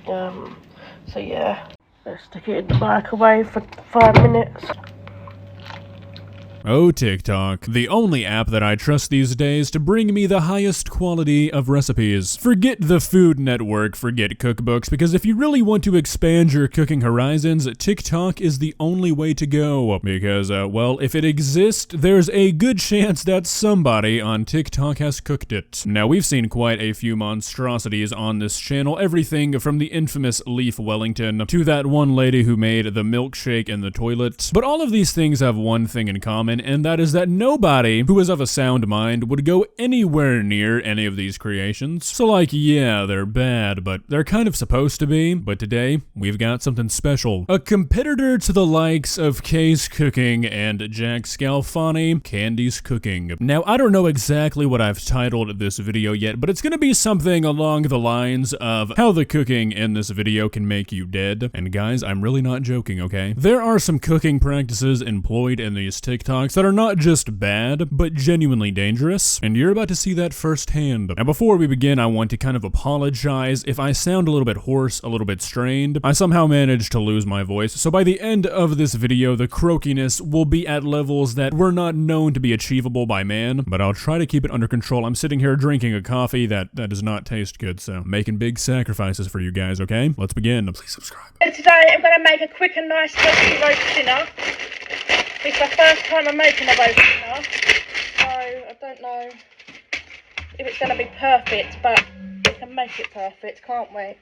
So yeah, let's stick it in the microwave for 5 minutes. Oh, TikTok, the only app that I trust these days to bring me the highest quality of recipes. Forget the Food Network, forget cookbooks, because if you really want to expand your cooking horizons, TikTok is the only way to go. Because, well, if it exists, there's a good chance that somebody on TikTok has cooked it. Now, we've seen quite a few monstrosities on this channel, everything from the infamous Leaf Wellington to that one lady who made the milkshake in the toilet. But all of these things have one thing in common, and that is that nobody who is of a sound mind would go anywhere near any of these creations. So like, yeah, they're bad, but they're kind of supposed to be. But today, we've got something special. A competitor to the likes of Kay's Cooking and Jack Scalfani, Candy's Cooking. Now, I don't know exactly what I've titled this video yet, but it's gonna be something along the lines of how the cooking in this video can make you dead. And guys, I'm really not joking, okay? There are some cooking practices employed in these TikToks that are not just bad, but genuinely dangerous, and you're about to see that firsthand. Now, before we begin, I want to kind of apologize if I sound a little bit hoarse, a little bit strained. I somehow managed to lose my voice, so by the end of this video, the croakiness will be at levels that were not known to be achievable by man, but I'll try to keep it under control. I'm sitting here drinking a coffee that does not taste good, so making big sacrifices for you guys, okay? Let's begin. Please subscribe. Today I'm going to make a quick and nice healthy roast dinner. It's the first time I'm making a roast dinner, so I don't know if it's going to be perfect, but we can make it perfect, can't we?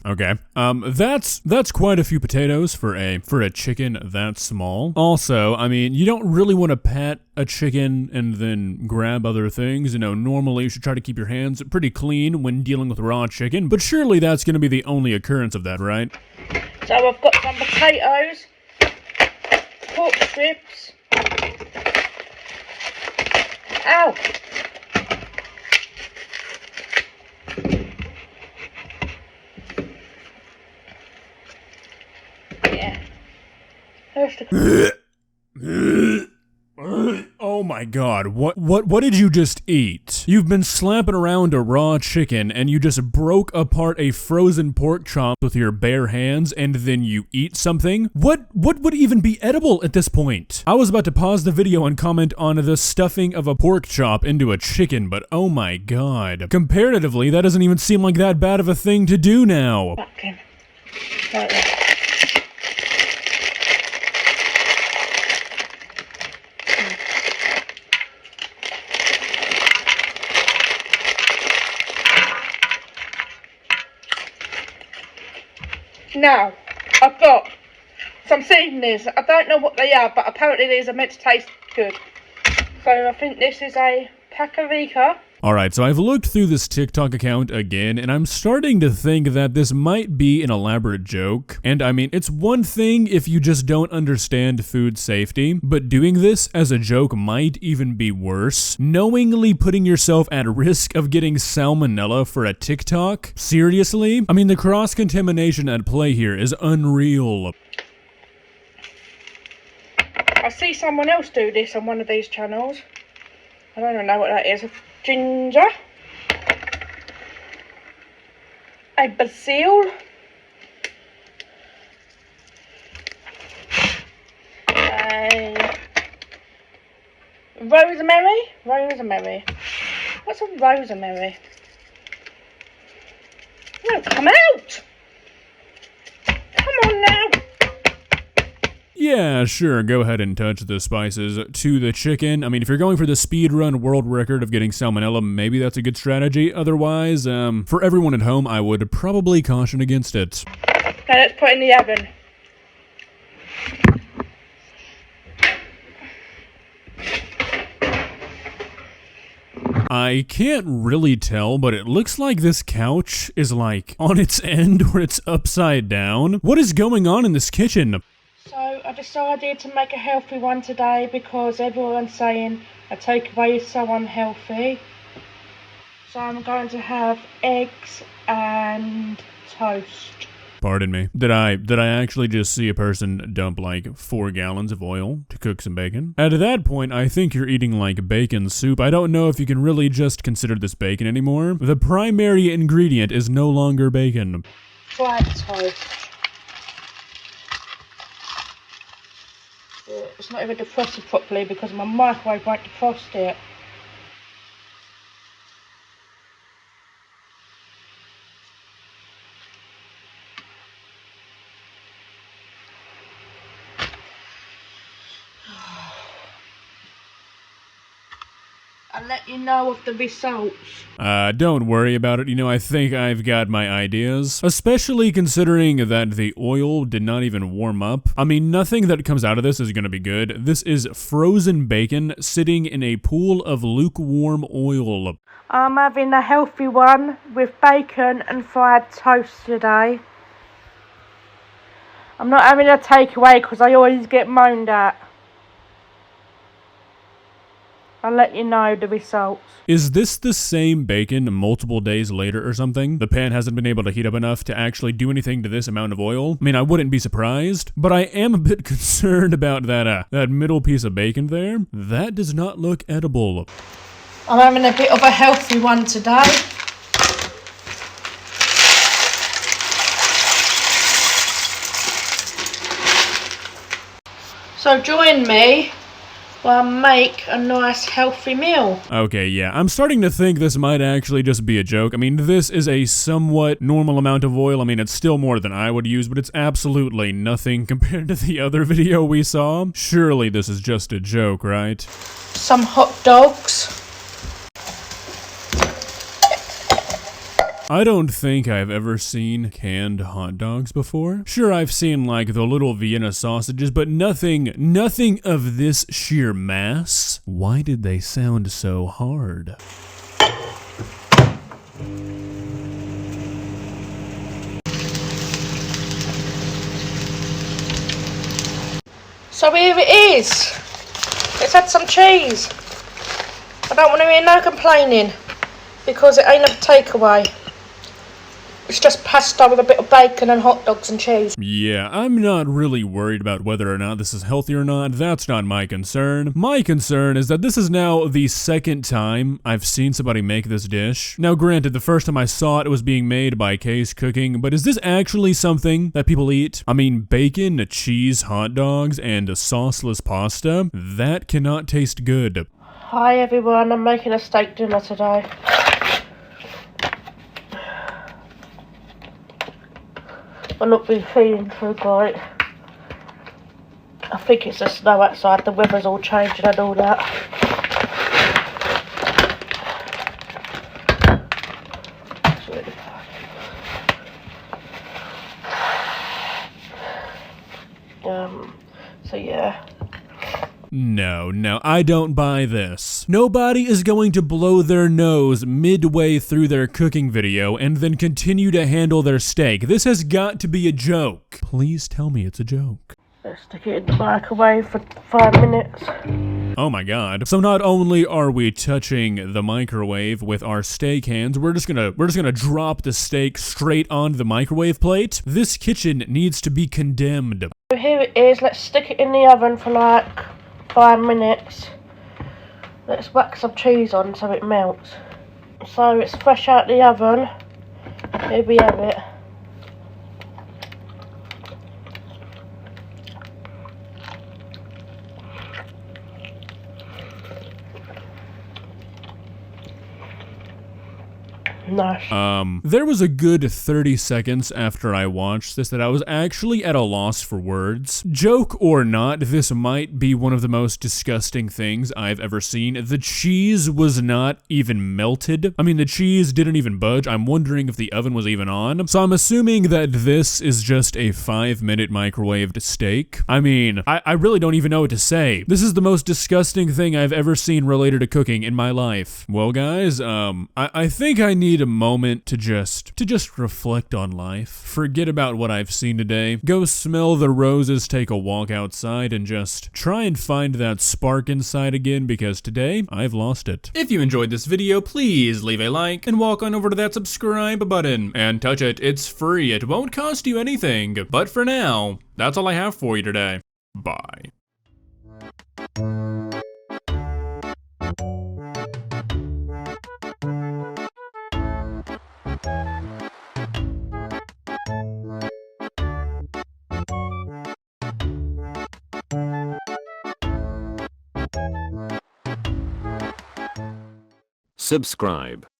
Okay. That's quite a few potatoes for a chicken that small. Also, I mean, you don't really want to pat a chicken and then grab other things. You know, normally you should try to keep your hands pretty clean when dealing with raw chicken, but surely that's going to be the only occurrence of that, right? So I've got some potatoes, pork strips. Ow! Oh my god, what did you just eat? You've been slapping around a raw chicken and you just broke apart a frozen pork chop with your bare hands and then you eat something? What would even be edible at this point? I was about to pause the video and comment on the stuffing of a pork chop into a chicken, but oh my god. Comparatively, that doesn't even seem like that bad of a thing to do now. Like that. Now, I've got some seasonings. I don't know what they are, but apparently these are meant to taste good. So I think this is a paprika. Alright, so I've looked through this TikTok account again, and I'm starting to think that this might be an elaborate joke. And I mean, it's one thing if you just don't understand food safety, but doing this as a joke might even be worse. Knowingly putting yourself at risk of getting salmonella for a TikTok? Seriously? I mean, the cross-contamination at play here is unreal. I see someone else do this on one of these channels. I don't even know what that is. Ginger, a basil, a rosemary. What's a rosemary? No, come out! Come on now! Yeah, sure, go ahead and touch the spices to the chicken. I mean, if you're going for the speedrun world record of getting salmonella, maybe that's a good strategy. Otherwise, for everyone at home, I would probably caution against it. Okay, let's put it in the oven. I can't really tell, but it looks like this couch is like on its end or it's upside down. What is going on in this kitchen? So I decided to make a healthy one today because everyone's saying a takeaway is so unhealthy. So I'm going to have eggs and toast. Pardon me. Did I actually just see a person dump like 4 gallons of oil to cook some bacon? At that point, I think you're eating like bacon soup. I don't know if you can really just consider this bacon anymore. The primary ingredient is no longer bacon. Fried toast. It's not even defrosted properly because my microwave won't defrost it. I'll let you know of the results. Don't worry about it. You know, I think I've got my ideas. Especially considering that the oil did not even warm up. I mean, nothing that comes out of this is gonna be good. This is frozen bacon sitting in a pool of lukewarm oil. I'm having a healthy one with bacon and fried toast today. I'm not having a takeaway because I always get moaned at. I'll let you know the results. Is this the same bacon multiple days later or something? The pan hasn't been able to heat up enough to actually do anything to this amount of oil? I mean, I wouldn't be surprised, but I am a bit concerned about that middle piece of bacon there. That does not look edible. I'm having a bit of a healthy one today. So join me while I make a nice healthy meal. Okay, yeah, I'm starting to think this might actually just be a joke. I mean, this is a somewhat normal amount of oil. I mean, it's still more than I would use, but it's absolutely nothing compared to the other video we saw. Surely this is just a joke, right? Some hot dogs. I don't think I've ever seen canned hot dogs before. Sure, I've seen like the little Vienna sausages, but nothing of this sheer mass. Why did they sound so hard? So here it is. Let's add some cheese. I don't want to hear no complaining because it ain't a takeaway. It's just pasta with a bit of bacon and hot dogs and cheese. Yeah, I'm not really worried about whether or not this is healthy or not. That's not my concern. My concern is that this is now the second time I've seen somebody make this dish. Now granted, the first time I saw it, it was being made by Case Cooking, but is this actually something that people eat? I mean, bacon, cheese, hot dogs, and a sauceless pasta? That cannot taste good. Hi everyone, I'm making a steak dinner today. I've not been feeling too great. I think it's the snow outside, the weather's all changing and all that. It's really bad. So yeah. No, I don't buy this. Nobody is going to blow their nose midway through their cooking video and then continue to handle their steak. This has got to be a joke. Please tell me it's a joke. Let's stick it in the microwave for 5 minutes. Oh my god. So not only are we touching the microwave with our steak hands, we're just gonna drop the steak straight on the microwave plate. This kitchen needs to be condemned. So here it is, let's stick it in the oven for like 5 minutes. Let's whack some cheese on so it melts. So it's fresh out the oven. Here we have it. Nice. There was a good 30 seconds after I watched this that I was actually at a loss for words. Joke or not, this might be one of the most disgusting things I've ever seen. The cheese was not even melted. I mean, the cheese didn't even budge. I'm wondering if the oven was even on. So I'm assuming that this is just a 5-minute microwaved steak. I mean, I really don't even know what to say. This is the most disgusting thing I've ever seen related to cooking in my life. Well, guys, I think I need a moment to just reflect on life. Forget about what I've seen today. Go smell the roses, take a walk outside, and just try and find that spark inside again, because today I've lost it. If you enjoyed this video, please leave a like and walk on over to that subscribe button and touch it. It's free. It won't cost you anything. But for now, that's all I have for you today. Bye. Subscribe.